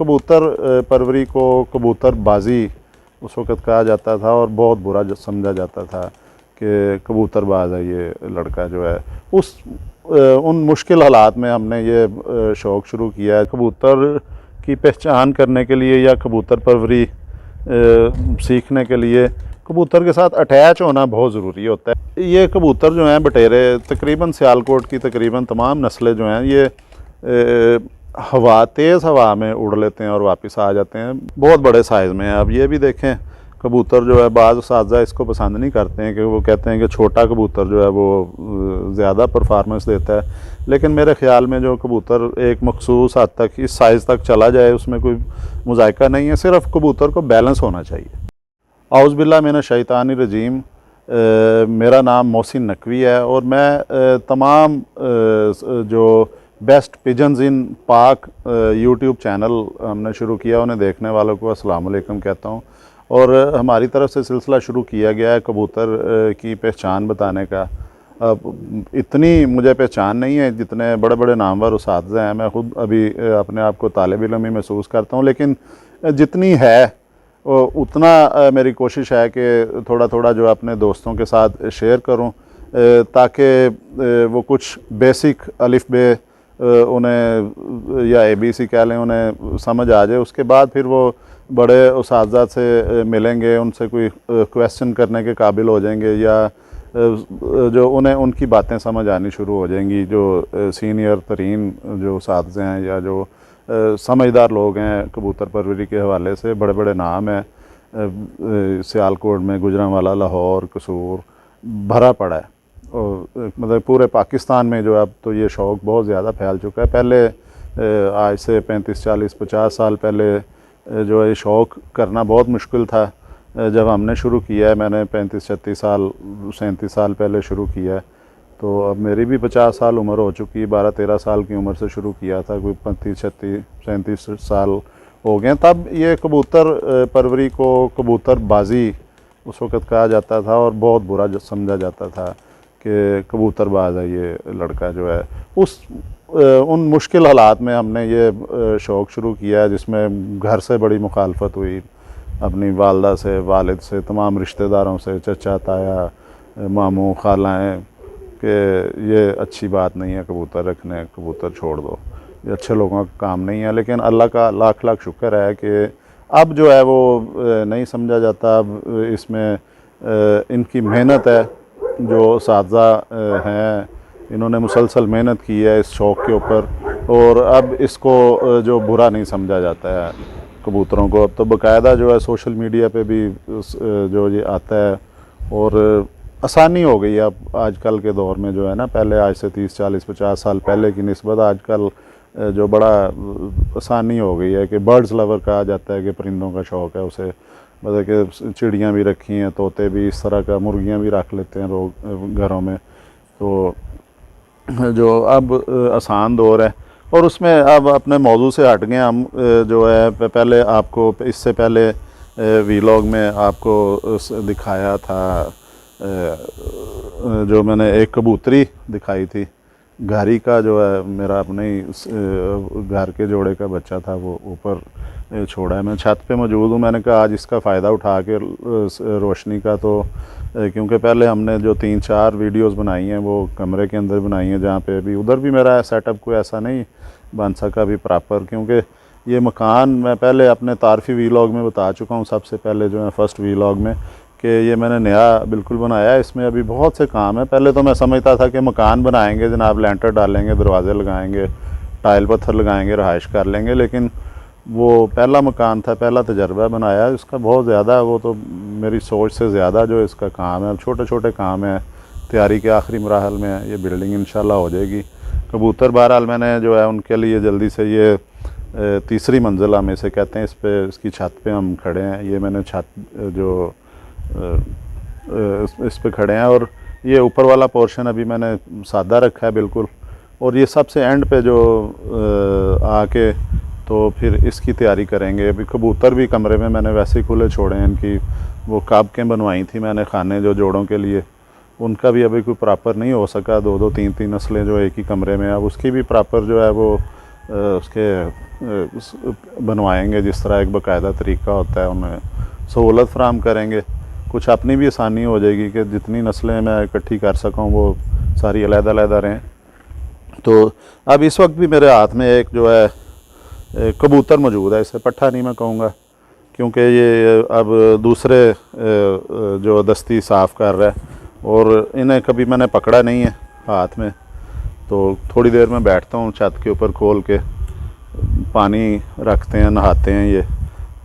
कबूतर परवरी को कबूतरबाजी उस वक़्त कहा जाता था और बहुत बुरा समझा जाता था कि कबूतरबाज है ये लड़का जो है। उन मुश्किल हालात में हमने ये शौक़ शुरू किया है। कबूतर की पहचान करने के लिए या कबूतर परवरी सीखने के लिए कबूतर के साथ अटैच होना बहुत ज़रूरी होता है। ये कबूतर जो हैं बटेरे तकरीबन सियालकोट की तकरीबन तमाम नस्लें जो हैं ये तेज़ हवा में उड़ लेते हैं और वापस आ जाते हैं। बहुत बड़े साइज़ में हैं। अब ये भी देखें कबूतर जो है बाज़ उसातिज़ा इसको पसंद नहीं करते हैं कि वो कहते हैं कि छोटा कबूतर जो है वो ज़्यादा परफॉर्मेंस देता है, लेकिन मेरे ख़्याल में जो कबूतर एक मखसूस हद तक इस साइज़ तक चला जाए उसमें कोई मुज़ायका नहीं है, सिर्फ कबूतर को बैलेंस होना चाहिए। औज़ बिल्लाह मिनश शैतानिर रजीम। मेरा नाम मोहसिन नकवी है और मैं तमाम जो बेस्ट पिजन्स इन पाक यूट्यूब चैनल हमने शुरू किया उन्हें देखने वालों को अस्सलाम वालेकुम कहता हूँ। और हमारी तरफ से सिलसिला शुरू किया गया है कबूतर की पहचान बताने का। अब इतनी मुझे पहचान नहीं है जितने बड़े बड़े नामवर उस्ताद हैं। मैं ख़ुद अभी अपने आप को तालिब इल्म ही महसूस करता हूँ, लेकिन जितनी है उतना मेरी कोशिश है कि थोड़ा थोड़ा जो अपने दोस्तों के साथ शेयर करूँ ताकि वो कुछ बेसिक अलिफ बे उन्हें या ABC कह लें उन्हें समझ आ जाए। उसके बाद फिर वो बड़े उस्ताद से मिलेंगे, उनसे कोई क्वेश्चन करने के काबिल हो जाएंगे या जो उन्हें उनकी बातें समझ आनी शुरू हो जाएंगी। जो सीनियर तरीन जो उस्ताद हैं या जो समझदार लोग हैं कबूतर परवरी के हवाले से, बड़े बड़े नाम हैं सियालकोट में, गुजरांवाला, लाहौर, कसूर भरा पड़ा है। और मतलब पूरे पाकिस्तान में जो अब तो ये शौक़ बहुत ज़्यादा फैल चुका है। पहले आज से 35, 40, 50 साल पहले जो है शौक़ करना बहुत मुश्किल था। जब हमने शुरू किया है, मैंने 35, 36 साल 37 साल पहले शुरू किया है, तो अब मेरी भी 50 साल उम्र हो चुकी है। 12-13 साल की उम्र से शुरू किया था, कोई 35, 36, 37 साल हो गए। तब ये कबूतर परवरी को कबूतरबाजी उस वक़्त कहा जाता था और बहुत बुरा समझा जाता था कि कबूतरबाज है ये लड़का जो है। उन मुश्किल हालात में हमने ये शौक़ शुरू किया है जिसमें घर से बड़ी मुखालफत हुई, अपनी वालदा से, वालिद से, तमाम रिश्तेदारों से, चचा ताया, मामू खालाएँ, कि ये अच्छी बात नहीं है कबूतर रखने, कबूतर छोड़ दो, ये अच्छे लोगों का काम नहीं है। लेकिन अल्लाह का लाख लाख शुक्र है कि अब जो है वो नहीं समझा जाता। अब इसमें इनकी मेहनत है, जो उस्ताज़ा हैं इन्होंने मुसलसल मेहनत की है इस शौक़ के ऊपर, और अब इसको जो बुरा नहीं समझा जाता है कबूतरों को। अब तो बाकायदा जो है सोशल मीडिया पे भी जो ये आता है और आसानी हो गई है अब आजकल के दौर में जो है ना। पहले आज से 30, 40, 50 साल पहले की निस्बत आजकल जो बड़ा आसानी हो गई है कि बर्ड्स लवर कहा जाता है कि परिंदों का शौक़ है उसे, मतलब कि चिड़ियाँ भी रखी हैं, तोते भी, इस तरह का मुर्गियाँ भी रख लेते हैं लोग घरों में। तो जो अब आसान दौर है और उसमें अब अपने मौजू से हट गए हम। जो है पहले आपको इससे पहले वीलॉग में आपको दिखाया था, जो मैंने एक कबूतरी दिखाई थी घारी का, जो है मेरा अपने ही घर के जोड़े का बच्चा था, वो ऊपर छोड़ा है। मैं छत पे मौजूद हूँ। मैंने कहा आज इसका फ़ायदा उठा के रोशनी का, तो क्योंकि पहले हमने जो 3-4 वीडियोस बनाई हैं वो कमरे के अंदर बनाई हैं, जहाँ पे अभी उधर भी मेरा सेटअप कोई ऐसा नहीं बन सका अभी प्रॉपर, क्योंकि ये मकान मैं पहले अपने तारफ़ी वीलॉग में बता चुका हूँ, सबसे पहले जो है फर्स्ट वीलॉग में, कि ये मैंने नया बिल्कुल बनाया है। इसमें अभी बहुत से काम है। पहले तो मैं समझता था कि मकान बनाएंगे जनाब, लेंटर डालेंगे, दरवाज़े लगाएंगे, टाइल पत्थर लगाएंगे, रहाइश कर लेंगे, लेकिन वो पहला मकान था, पहला तजर्बा बनाया। इसका बहुत ज़्यादा, वो तो मेरी सोच से ज़्यादा जो इसका काम है, छोटे छोटे काम है, तैयारी के आखिरी मराहल में है। ये बिल्डिंग इंशाल्लाह हो जाएगी। कबूतर बहरहाल मैंने जो है उनके लिए जल्दी से ये तीसरी मंजिल हम इसे कहते हैं, इस पे इसकी छत पे हम खड़े हैं। ये मैंने छत जो इस पे खड़े हैं और ये ऊपर वाला पोर्शन अभी मैंने सादा रखा है बिल्कुल, और ये सबसे एंड पे जो आके तो फिर इसकी तैयारी करेंगे। अभी कबूतर भी कमरे में मैंने वैसे ही खुले छोड़े हैं। इनकी वो काबकें बनवाई थी मैंने खाने जो जोड़ों के लिए, उनका भी अभी कोई प्रॉपर नहीं हो सका। 2-2, 3-3 नस्लें जो एक ही कमरे में, अब उसकी भी प्रॉपर जो है वो उसके बनवाएंगे, जिस तरह एक बाकायदा तरीका होता है उन्हें सहूलत फराम करेंगे। कुछ अपनी भी आसानी हो जाएगी कि जितनी नस्लें मैं इकट्ठी कर सकूँ वो सारी अलग-अलग रहें। तो अब इस वक्त भी मेरे हाथ में एक जो है कबूतर मौजूद है, इसे पट्ठा नहीं मैं कहूँगा क्योंकि ये अब दूसरे जो दस्ती साफ़ कर रहा है और इन्हें कभी मैंने पकड़ा नहीं है हाथ में। तो थोड़ी देर में बैठता हूँ छत के ऊपर खोल के, पानी रखते हैं, नहाते हैं ये,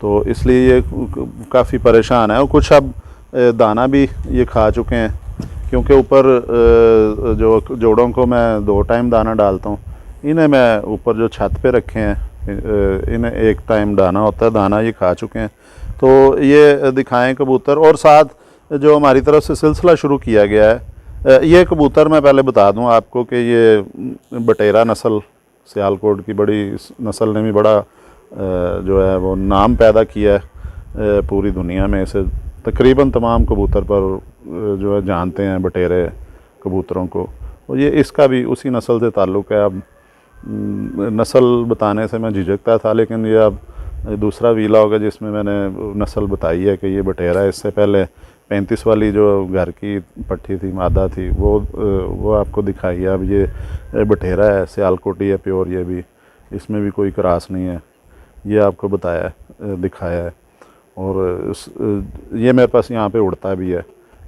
तो इसलिए ये काफ़ी परेशान है। और कुछ अब दाना भी ये खा चुके हैं क्योंकि ऊपर जो जोड़ों को मैं 2 टाइम दाना डालता हूँ, इन्हें मैं ऊपर जो छत पे रखे हैं इन्हें 1 टाइम दाना होता है, दाना ये खा चुके हैं। तो ये दिखाएं कबूतर। और साथ जो हमारी तरफ से सिलसिला शुरू किया गया है, ये कबूतर मैं पहले बता दूं आपको कि ये बटेरा नस्ल, सियालकोट की बड़ी नस्ल ने भी बड़ा जो है वो नाम पैदा किया है पूरी दुनिया में। इसे तकरीबन तमाम कबूतर पर जो है जानते हैं बटेरे कबूतरों को, और ये इसका भी उसी नस्ल से ताल्लुक़ है। अब नस्ल बताने से मैं झिझकता था, लेकिन ये अब दूसरा वीला होगा जिसमें मैंने नस्ल बताई है कि ये बटेरा है। इससे पहले 35 वाली जो घर की पट्ठी थी, मादा थी, वो आपको दिखाई है। अब ये बटेरा है, सियालकोटी है प्योर, ये भी, इसमें भी कोई क्रॉस नहीं है, ये आपको बताया दिखाया है। और ये मेरे पास यहाँ पे उड़ता भी है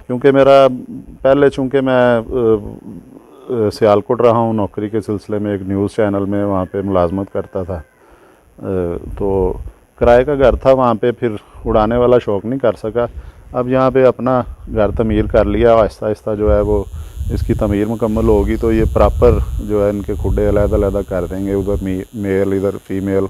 क्योंकि मेरा पहले, चूँकि मैं सियालकोट रहा हूँ नौकरी के सिलसिले में, एक न्यूज़ चैनल में वहाँ पे मुलाजमत करता था, तो किराए का घर था वहाँ पे, फिर उड़ाने वाला शौक़ नहीं कर सका। अब यहाँ पे अपना घर तमीर कर लिया, आहिस्ता आहिस्ता जो है वो इसकी तमीर मुकम्मल होगी तो ये प्रॉपर जो है इनके खुडे अलग-अलग कर देंगे, उधर मेल इधर फीमेल,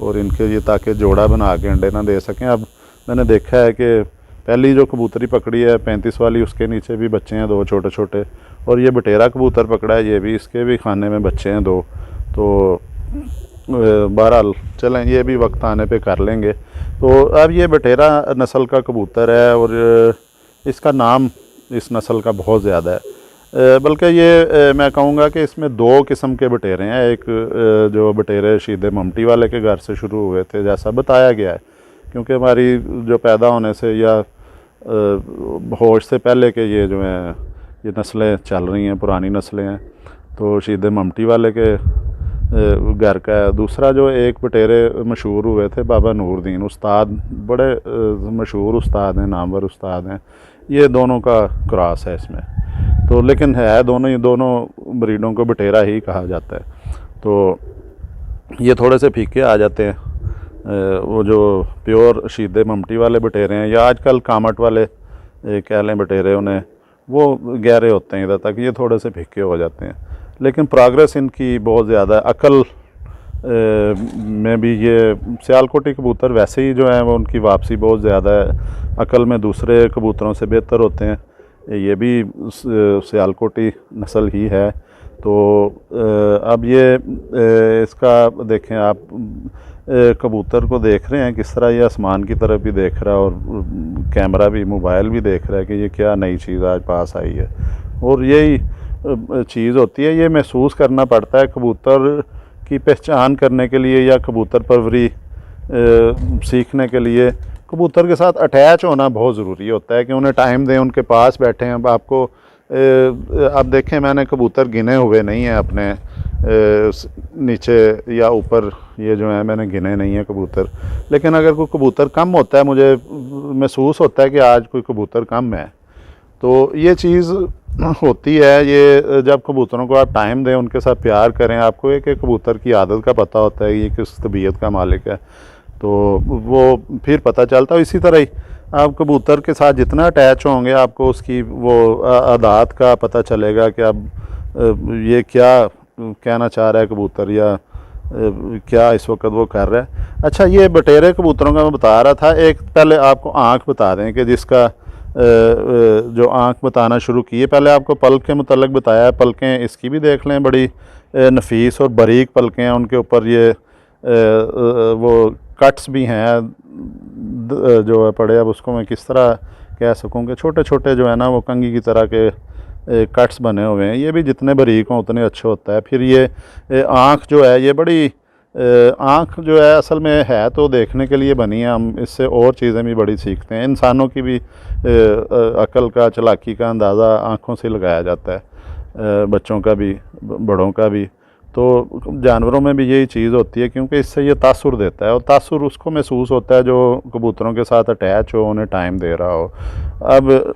और इनके ये ताकि जोड़ा बना के अंडे ना दे सकें। अब मैंने देखा है कि पहली जो कबूतरी पकड़ी है 35 वाली, उसके नीचे भी बच्चे हैं 2 छोटे छोटे, और ये बटेरा कबूतर पकड़ा है, ये भी, इसके भी खाने में बच्चे हैं 2। तो बहरहाल चलें, ये भी वक्त आने पे कर लेंगे। तो अब ये बटेरा नस्ल का कबूतर है और इसका नाम इस नस्ल का बहुत ज़्यादा है, बल्कि ये मैं कहूँगा कि इसमें 2 किस्म के बटेरे हैं। एक जो बटेरे शीदे ममटी वाले के घर से शुरू हुए थे जैसा बताया गया है, क्योंकि हमारी जो पैदा होने से या होश से पहले के ये जो हैं ये नस्लें चल रही हैं, पुरानी नस्लें हैं, तो शीदे ममटी वाले के घर का है। दूसरा जो एक बटेरे मशहूर हुए थे बाबा नूरदीन, उस्ताद, बड़े मशहूर उस्ताद हैं, नामवर उस्ताद हैं, ये दोनों का क्रॉस है इसमें। तो लेकिन है दोनों ब्रीडों को बटेरा ही कहा जाता है। तो ये थोड़े से फीके आ जाते हैं, वो जो प्योर शीदे ममटी वाले बटेरे हैं, या आजकल कामट वाले कह लें बटेरे, उन्हें वो गहरे होते हैं इधर तक, ये थोड़े से फीके हो जाते हैं। लेकिन प्रोग्रेस इनकी बहुत ज़्यादा है। अकल में भी ये सियालकोटी कबूतर वैसे ही जो है वो उनकी वापसी बहुत ज़्यादा है, अकल में दूसरे कबूतरों से बेहतर होते हैं। ये भी सियालकोटी नस्ल ही है। तो अब ये इसका देखें आप, कबूतर को देख रहे हैं किस तरह ये आसमान की तरफ भी देख रहा है और कैमरा भी, मोबाइल भी देख रहा है कि ये क्या नई चीज़ आज पास आई है। और यही चीज़ होती है, ये महसूस करना पड़ता है कबूतर की पहचान करने के लिए या कबूतर परवरी सीखने के लिए कबूतर के साथ अटैच होना बहुत ज़रूरी होता है कि उन्हें टाइम दें, उनके पास बैठें। अब आपको अब देखें, मैंने कबूतर गिने हुए नहीं हैं अपने नीचे या ऊपर, ये जो है मैंने गिने नहीं है कबूतर, लेकिन अगर कोई कबूतर कम होता है, मुझे महसूस होता है कि आज कोई कबूतर कम है, तो ये चीज़ होती है। ये जब कबूतरों को आप टाइम दें, उनके साथ प्यार करें, आपको एक कबूतर की आदत का पता होता है ये किस तबीयत का मालिक है, तो वो फिर पता चलता है। इसी तरह ही आप कबूतर के साथ जितना अटैच होंगे, आपको उसकी वो आदत का पता चलेगा कि अब ये क्या कहना चाह रहा है कबूतर, या क्या इस वक्त वो कर रहा है। अच्छा, ये बटेरे कबूतरों का मैं बता रहा था, एक पहले आपको आँख बता दें कि जिसका जो आँख बताना शुरू की है। पहले आपको पलक के मुतल्लिक बताया, पलकें इसकी भी देख लें, बड़ी नफीस और बारीक पलकें हैं, उनके ऊपर ये वो कट्स भी हैं जो है पड़े। अब उसको मैं किस तरह कह सकूँ कि छोटे छोटे जो है ना वो कंघी की तरह के कट्स बने हुए हैं। ये भी जितने बारीक हों उतने अच्छे होता है। फिर ये आँख जो है ये बड़ी आँख जो है असल में है तो देखने के लिए बनी है, हम इससे और चीज़ें भी बड़ी सीखते हैं। इंसानों की भी अकल का, चालाकी का अंदाज़ा आँखों से लगाया जाता है, बच्चों का भी, बड़ों का भी। तो जानवरों में भी यही चीज़ होती है, क्योंकि इससे ये तासुर देता है, और तासुर उसको महसूस होता है जो कबूतरों के साथ अटैच हो, उन्हें टाइम दे रहा हो। अब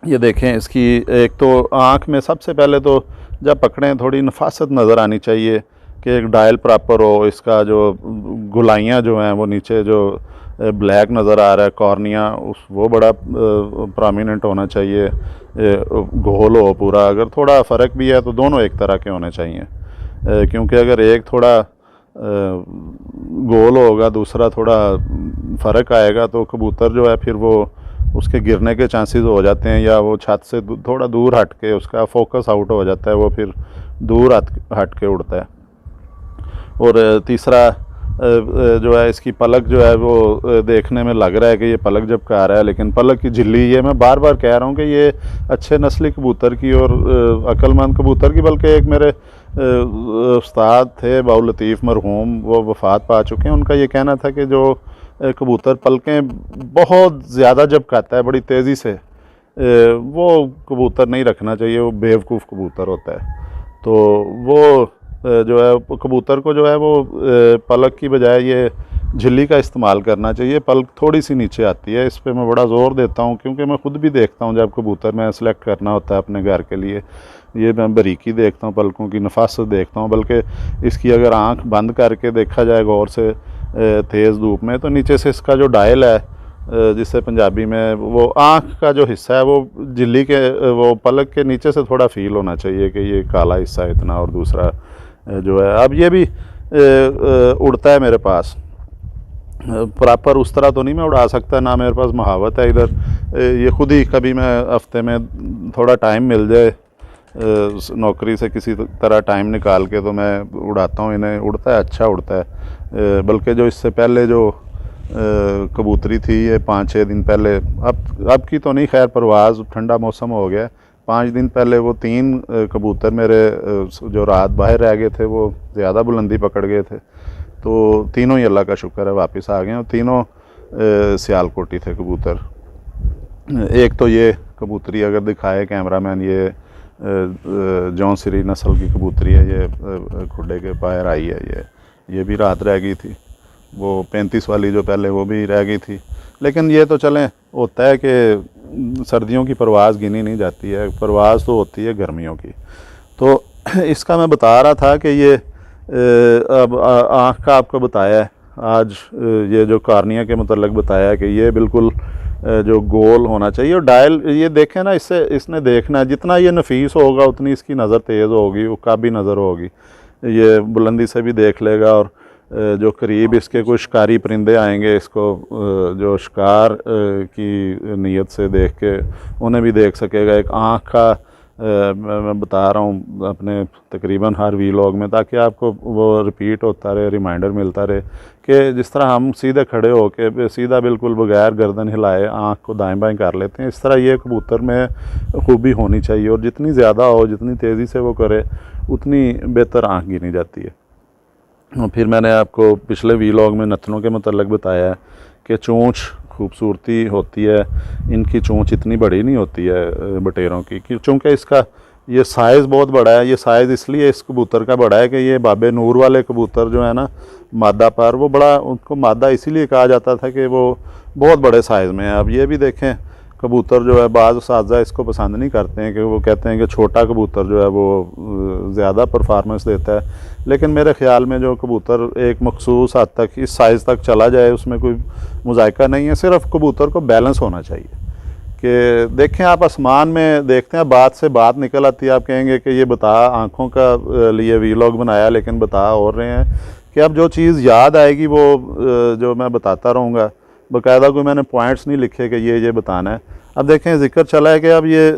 ये देखें, इसकी एक तो आँख में सबसे पहले तो जब पकड़ें थोड़ी नफासत नज़र आनी चाहिए कि एक डायल प्रॉपर हो, इसका जो गुलाइयाँ जो हैं वो नीचे जो ब्लैक नज़र आ रहा है, कॉर्निया उस वो बड़ा प्रोमिनेंट होना चाहिए, गोल हो पूरा। अगर थोड़ा फ़र्क भी है तो दोनों एक तरह के होने चाहिए, क्योंकि अगर एक थोड़ा गोल होगा, दूसरा थोड़ा फ़र्क आएगा, तो कबूतर जो है फिर वो उसके गिरने के चांसेस हो जाते हैं, या वो छत से थोड़ा दूर हट के उसका फोकस आउट हो जाता है, वो फिर दूर हट के उड़ता है। और तीसरा जो है, इसकी पलक जो है वो देखने में लग रहा है कि ये पलक झपका रहा है, लेकिन पलक की झिल्ली, ये मैं बार बार कह रहा हूँ कि ये अच्छे नस्ली कबूतर की और अक्लमंद कबूतर की, बल्कि एक मेरे उस्ताद थे बाउल लतीफ़ मरहूम, वो वफ़ात पा चुके हैं। उनका ये कहना था कि जो कबूतर पलकें बहुत ज़्यादा झपकाता है बड़ी तेज़ी से, वो कबूतर नहीं रखना चाहिए, वो बेवकूफ़ कबूतर होता है। तो वो जो है कबूतर को जो है वो पलक की बजाय ये झिल्ली का इस्तेमाल करना चाहिए। पलक थोड़ी सी नीचे आती है, इस पे मैं बड़ा ज़ोर देता हूँ, क्योंकि मैं ख़ुद भी देखता हूँ जब कबूतर मैं सेलेक्ट करना होता है अपने घर के लिए, ये मैं बारीकी देखता हूँ, पलकों की नफासत देखता हूँ। बल्कि इसकी अगर आँख बंद करके देखा जाए गौर से तेज़ धूप में, तो नीचे से इसका जो डायल है, जिससे पंजाबी में वो आँख का जो हिस्सा है वो झिल्ली के, वो पलक के नीचे से थोड़ा फील होना चाहिए कि ये काला हिस्सा है इतना। और दूसरा जो है, अब ये भी उड़ता है मेरे पास, प्रॉपर उस तरह तो नहीं मैं उड़ा सकता, ना मेरे पास महावत है इधर। ये खुद ही कभी मैं हफ्ते में थोड़ा टाइम मिल जाए नौकरी से किसी तरह टाइम निकाल के, तो मैं उड़ाता हूँ इन्हें। उड़ता है, अच्छा उड़ता है। बल्कि जो इससे पहले जो कबूतरी थी, ये 5-6 दिन पहले, अब की तो नहीं खैर, परवाज़ ठंडा मौसम हो गया, 5 दिन पहले वो 3 कबूतर मेरे जो रात बाहर रह गए थे, वो ज़्यादा बुलंदी पकड़ गए थे, तो तीनों ही अल्लाह का शुक्र है वापस आ गए, और तीनों सियालकोटी थे कबूतर। एक तो ये कबूतरी अगर दिखाए कैमरामैन, ये जौनसरी नस्ल की कबूतरी है, ये खुडे के बाहर आई है, ये भी रात रह गई थी। वो 35 वाली जो पहले, वो भी रह गई थी। लेकिन ये तो चलें, होता है कि सर्दियों की परवाज़ गिनी नहीं जाती है, परवाज़ तो होती है गर्मियों की। तो इसका मैं बता रहा था कि ये अब आँख का आपको बताया है आज, ये जो कार्निया के मतलब बताया है कि ये बिल्कुल जो गोल होना चाहिए। और डायल ये देखें ना, इससे इसने देखना है, जितना ये नफीस होगा उतनी इसकी नज़र तेज़ होगी, वो काबी नज़र होगी, ये बुलंदी से भी देख लेगा। और जो करीब इसके कोई शिकारी परिंदे आएंगे, इसको जो शिकार की नीयत से देख के उन्हें भी देख सकेगा। एक आँख का मैं बता रहा हूँ अपने तकरीबन हर वीलॉग में, ताकि आपको वो रिपीट होता रहे, रिमाइंडर मिलता रहे कि जिस तरह हम सीधे खड़े हो के सीधा बिल्कुल बगैर गर्दन हिलाए आँख को दाएं बाएं कर लेते हैं, इस तरह ये कबूतर में खूबी होनी चाहिए। और जितनी ज़्यादा हो, जितनी तेज़ी से वो करे, उतनी बेहतर आँख गिनी जाती है। और फिर मैंने आपको पिछले वीलॉग में नथनों के मतलब बताया कि चोंच खूबसूरती होती है, इनकी चोंच इतनी बड़ी नहीं होती है बटेरों की, चूँकि इसका ये साइज़ बहुत बड़ा है। ये साइज़ इसलिए इस कबूतर का बड़ा है कि ये बाबे नूर वाले कबूतर जो है ना, मादा पर, वो बड़ा, उनको मादा इसीलिए कहा जाता था कि वो बहुत बड़े साइज़ में है। अब ये भी देखें, कबूतर जो है बाज़ उसाज़ा इसको पसंद नहीं करते हैं, कि वो कहते हैं कि छोटा कबूतर जो है वो ज़्यादा परफॉर्मेंस देता है। लेकिन मेरे ख़्याल में जो कबूतर एक मखसूस हद तक इस साइज़ तक चला जाए, उसमें कोई मुज़ायका नहीं है। सिर्फ कबूतर को बैलेंस होना चाहिए। कि देखें, आप आसमान में देखते हैं, बात से बात निकल आती है, आप कहेंगे कि ये बता आँखों का लिए वीलॉग बनाया, लेकिन बता और रहे हैं कि अब जो चीज़ याद आएगी वो जो मैं बताता रहूँगा। बाकायदा कोई मैंने पॉइंट्स नहीं लिखे कि ये बताना है। अब देखें, जिक्र चला है कि अब ये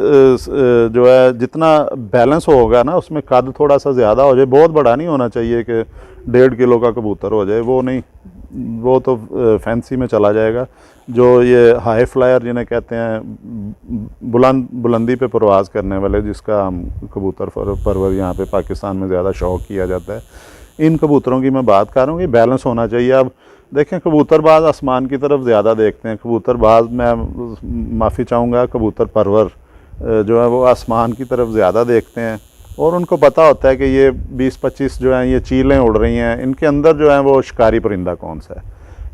जो है जितना बैलेंस होगा ना, उसमें कद थोड़ा सा ज़्यादा हो जाए, बहुत बड़ा नहीं होना चाहिए कि 1.5 किलो का कबूतर हो जाए, वो नहीं, वो तो फैंसी में चला जाएगा। जो ये हाई फ्लायर जिन्हें कहते हैं, बुलंदी पे परवाज़ करने वाले, जिसका हम कबूतर परवर यहाँ पे पाकिस्तान में ज़्यादा शौक़ किया जाता है, इन कबूतरों की मैं बात कर रहा हूँ कि बैलेंस होना चाहिए। अब देखें, कबूतरबाज आसमान की तरफ ज़्यादा देखते हैं, कबूतरबाज, मैं माफ़ी चाहूँगा, कबूतर परवर जो है वो आसमान की तरफ ज़्यादा देखते हैं और उनको पता होता है कि ये 20-25 जो हैं ये चीलें उड़ रही हैं, इनके अंदर जो है वो शिकारी परिंदा कौन सा है।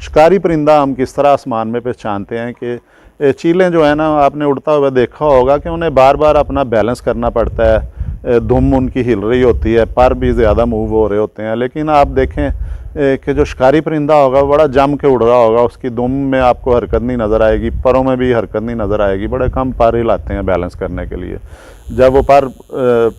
शिकारी परिंदा हम किस तरह आसमान में पहचानते हैं कि चीलें जो है ना, आपने उड़ता हुआ देखा होगा कि उन्हें बार बार अपना बैलेंस करना पड़ता है, धुम उनकी हिल रही होती है, पर भी ज़्यादा मूव हो रहे होते हैं। लेकिन आप देखें कि जो शिकारी परिंदा होगा वो बड़ा जम के उड़ रहा होगा, उसकी दुम में आपको हरकत नहीं नज़र आएगी, परों में भी हरकत नहीं नज़र आएगी, बड़े कम पर हिलाते हैं बैलेंस करने के लिए। जब वो पर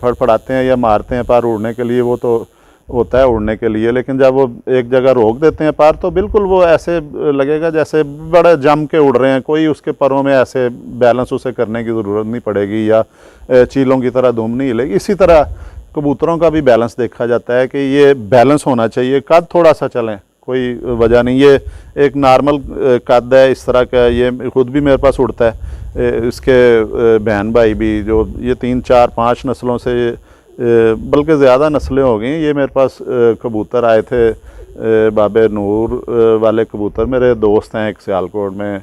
फड़फड़ाते हैं या मारते हैं पर उड़ने के लिए, वो तो होता है उड़ने के लिए, लेकिन जब वो एक जगह रोक देते हैं पर, तो बिल्कुल वो ऐसे लगेगा जैसे बड़े जम के उड़ रहे हैं, कोई उसके परों में ऐसे बैलेंस उसे करने की ज़रूरत नहीं पड़ेगी या चीलों की तरह दुम नहीं हिलेगी। इसी तरह कबूतरों का भी बैलेंस देखा जाता है कि ये बैलेंस होना चाहिए, कद थोड़ा सा चलें, कोई वजह नहीं, ये एक नॉर्मल कद है इस तरह का, ये खुद भी मेरे पास उड़ता है, इसके बहन भाई भी, जो ये 3-4-5 नस्लों से, बल्कि ज़्यादा नस्लें हो गई, ये मेरे पास कबूतर आए थे, बाबे नूर वाले कबूतर, मेरे दोस्त हैं एक सियालकोट में,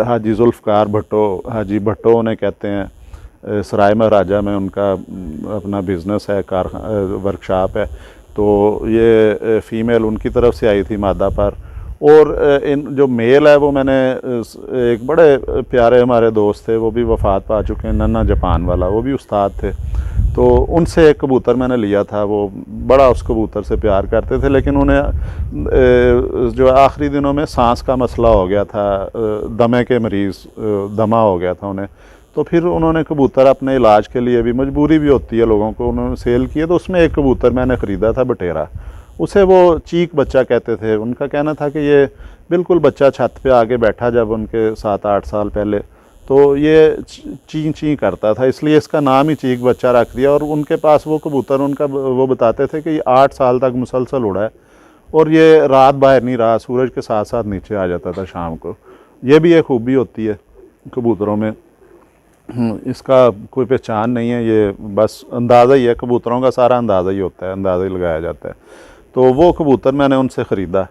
हाजी जुल्फ़कार भट्टो, हाजी भट्टो उन्हें कहते हैं, सराय महाराजा में उनका अपना बिज़नेस है, कार वर्कशॉप है। तो ये फ़ीमेल उनकी तरफ से आई थी मादा पर, और इन जो मेल है वो मैंने एक बड़े प्यारे हमारे दोस्त थे, वो भी वफ़ात पा चुके हैं, नन्ना जापान वाला, वो भी उस्ताद थे, तो उनसे एक कबूतर मैंने लिया था। वो बड़ा उस कबूतर से प्यार करते थे, लेकिन उन्हें जो आखिरी दिनों में सांस का मसला हो गया था, दमे के मरीज़, दमा हो गया था उन्हें, तो फिर उन्होंने कबूतर अपने इलाज के लिए भी, मजबूरी भी होती है लोगों को, उन्होंने सेल किया। तो उसमें एक कबूतर मैंने ख़रीदा था बटेरा, उसे वो चीक बच्चा कहते थे। उनका कहना था कि ये बिल्कुल बच्चा छत पे आके बैठा जब उनके 7-8 साल पहले, तो ये ची ची करता था, इसलिए इसका नाम ही चीक बच्चा रख दिया। और उनके पास वो कबूतर, उनका वो बताते थे कि ये 8 साल तक मुसलसल उड़ा है और ये रात बाहर नहीं रहा, सूरज के साथ साथ नीचे आ जाता था शाम को। ये भी एक खूबी होती है कबूतरों में, इसका कोई पहचान नहीं है, ये बस अंदाज़ा ही है, कबूतरों का सारा अंदाज़ा ही होता है, अंदाज़ा ही लगाया जाता है। तो वो कबूतर मैंने उनसे ख़रीदा,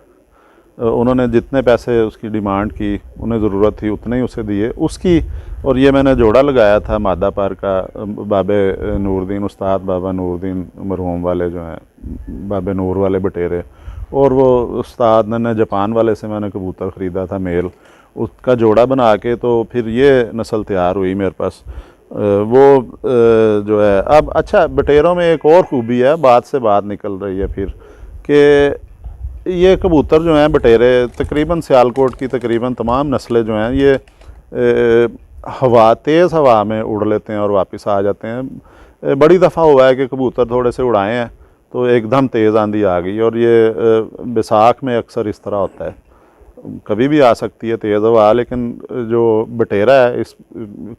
उन्होंने जितने पैसे उसकी डिमांड की, उन्हें ज़रूरत थी उतने ही उसे दिए उसकी। और ये मैंने जोड़ा लगाया था मादा पर का, बाबे नूरदीन, उस्ताद बाबा नूरदीन मरहूम वाले जो हैं, बाबे नूर वाले बटेरे, और वो उस्ताद ने जापान वाले से मैंने कबूतर ख़रीदा था मेल, उसका जोड़ा बना के तो फिर ये नस्ल तैयार हुई मेरे पास। वो जो है अब, अच्छा, बटेरों में एक और ख़ूबी है, बात से बात निकल रही है फिर, कि ये कबूतर जो हैं बटेरे, तकरीबन सियालकोट की तकरीबन तमाम नस्लें जो हैं, ये हवा, तेज़ हवा में उड़ लेते हैं और वापस आ जाते हैं। बड़ी दफ़ा हुआ है कि कबूतर थोड़े से उड़ाए हैं तो एकदम तेज़ आंधी आ गई, और ये बैसाख में अक्सर इस तरह होता है, कभी भी आ सकती है तेज़ हवा। लेकिन जो बटेरा है, इस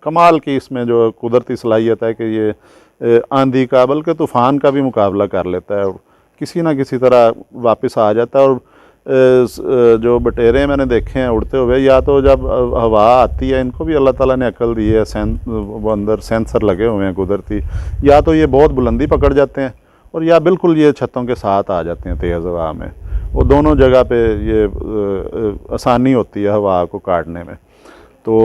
कमाल की इसमें जो कुदरती सलाहियत है कि ये आंधी का, बल्कि तूफ़ान का भी मुकाबला कर लेता है, किसी ना किसी तरह वापस आ जाता है। और जो बटेरे मैंने देखे हैं उड़ते हुए, या तो जब हवा आती है, इनको भी अल्लाह ताला ने अक्ल दी है, वो अंदर सेंसर लगे हुए हैं कुदरती, या तो ये बहुत बुलंदी पकड़ जाते हैं, और या बिल्कुल ये छतों के साथ आ जाते हैं तेज़ हवा में। वो दोनों जगह पे ये आसानी होती है हवा को काटने में। तो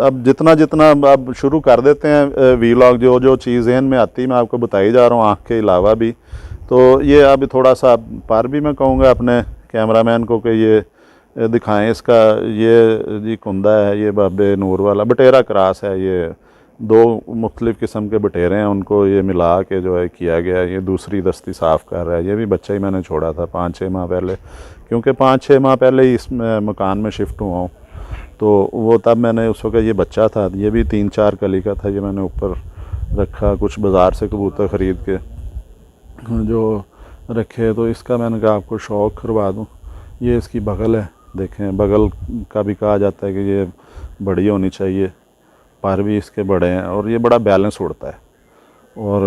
अब जितना जितना अब शुरू कर देते हैं वीलॉग, जो जो चीज़ जहन में आती मैं आपको बताई जा रहा हूँ, आँख के अलावा भी। तो ये अब थोड़ा सा पर भी मैं कहूँगा अपने कैमरामैन को कि ये दिखाएं इसका, ये जी कुंदा है, ये बाबे नूर वाला बटेरा क्रॉस है, ये 2 मुख्तलिफ़ किस्म के बटेरे हैं, उनको ये मिला के जो है किया गया है। ये दूसरी दस्ती साफ़ कर रहा है, ये भी बच्चा ही मैंने छोड़ा था 5-6 माह पहले, क्योंकि 5-6 माह पहले ही इस मकान में शिफ्ट हुआ हूँ, तो वो तब मैंने उस वक्त ये बच्चा था, ये भी 3-4 कली का था, ये मैंने ऊपर रखा, कुछ बाज़ार से कबूतर ख़रीद के जो रखे, तो इसका मैंने कहा आपको शौक़ करवा दूँ। ये इसकी बगल है, देखें, बगल का भी कहा जाता है कि ये बड़ी होनी चाहिए, पर भी इसके बड़े हैं, और ये बड़ा बैलेंस उड़ता है। और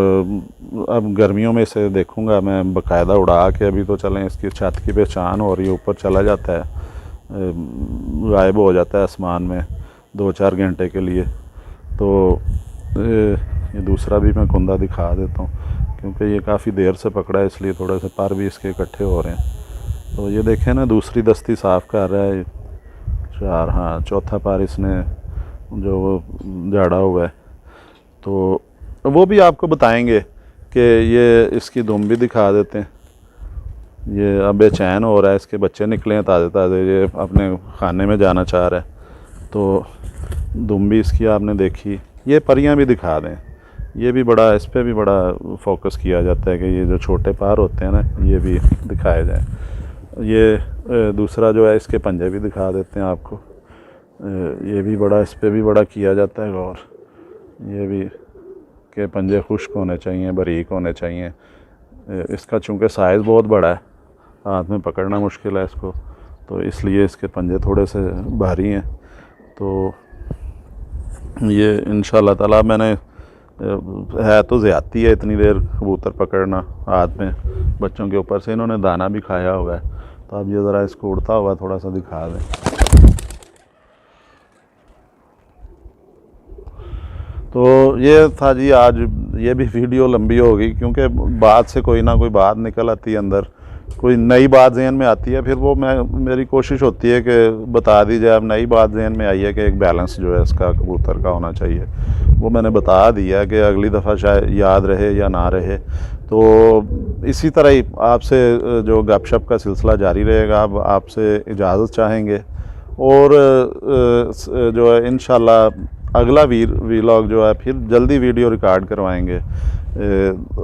अब गर्मियों में इसे देखूंगा मैं बाकायदा उड़ा के, अभी तो चलें इसकी छत की पहचान हो रही है, ऊपर चला जाता है, गायब हो जाता है आसमान में 2-4 घंटे के लिए। तो ये दूसरा भी मैं कुंदा दिखा देता हूँ क्योंकि ये काफ़ी देर से पकड़ा है, इसलिए थोड़े से पर भी इसके इकट्ठे हो रहे हैं। तो ये देखें ना, दूसरी दस्ती साफ़ कर रहा है। 4, हाँ, चौथा पर इसने जो वो झाड़ा हुआ है। तो वो भी आपको बताएंगे कि ये इसकी दुम भी दिखा देते हैं। ये अब बेचैन हो रहा है, इसके बच्चे निकले हैं ताज़े ताज़े, ये अपने खाने में जाना चाह रहा है। तो दुम भी इसकी आपने देखी। ये परियां भी दिखा दें, ये भी बड़ा, इस पर भी बड़ा फोकस किया जाता है कि ये जो छोटे पार होते हैं ना, ये भी दिखाए जाए। ये दूसरा जो है, इसके पंजे भी दिखा देते हैं आपको। ये भी बड़ा, इस पर भी बड़ा किया जाता है गौर। ये भी के पंजे खुश्क होने चाहिए, बारीक होने चाहिए। इसका चूँकि साइज़ बहुत बड़ा है, हाथ में पकड़ना मुश्किल है इसको, तो इसलिए इसके पंजे थोड़े से भारी हैं। तो ये इंशाल्लाह ताला, मैंने है तो ज़्यादती है इतनी देर कबूतर पकड़ना हाथ में, बच्चों के ऊपर से इन्होंने दाना भी खाया हुआ है। तो अब ये ज़रा इसको उड़ता हुआ थोड़ा सा दिखा दें। तो ये था जी आज, ये भी वीडियो लंबी होगी क्योंकि बात से कोई ना कोई बात निकल आती है, अंदर कोई नई बात जहन में आती है, फिर वो मेरी कोशिश होती है कि बता दी जाए। अब नई बात जहन में आई है कि एक बैलेंस जो है इसका कबूतर का होना चाहिए, वो मैंने बता दिया कि अगली दफ़ा शायद याद रहे या ना रहे। तो इसी तरह ही आपसे जो गपशप का सिलसिला जारी रहेगा। अब आपसे इजाज़त चाहेंगे और जो है इंशाल्लाह अगला वीलॉग जो है फिर जल्दी वीडियो रिकॉर्ड करवाएंगे।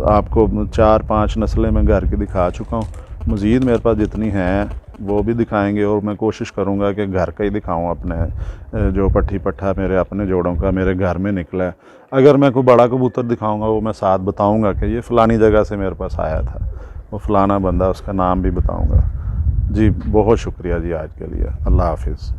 आपको 4-5 नस्लें मैं घर की दिखा चुका हूँ, मज़ीद मेरे पास जितनी हैं वो भी दिखाएंगे। और मैं कोशिश करूँगा कि घर का ही दिखाऊँ, अपने जो पट्ठी पट्ठा मेरे अपने जोड़ों का मेरे घर में निकला है। अगर मैं कोई बड़ा कबूतर दिखाऊँगा, वो मैं साथ बताऊँगा कि ये फ़लानी जगह से मेरे पास आया था, वो फ़लाना बंदा, उसका नाम भी बताऊँगा। जी बहुत शुक्रिया जी आज के लिए। अल्लाह हाफिज़।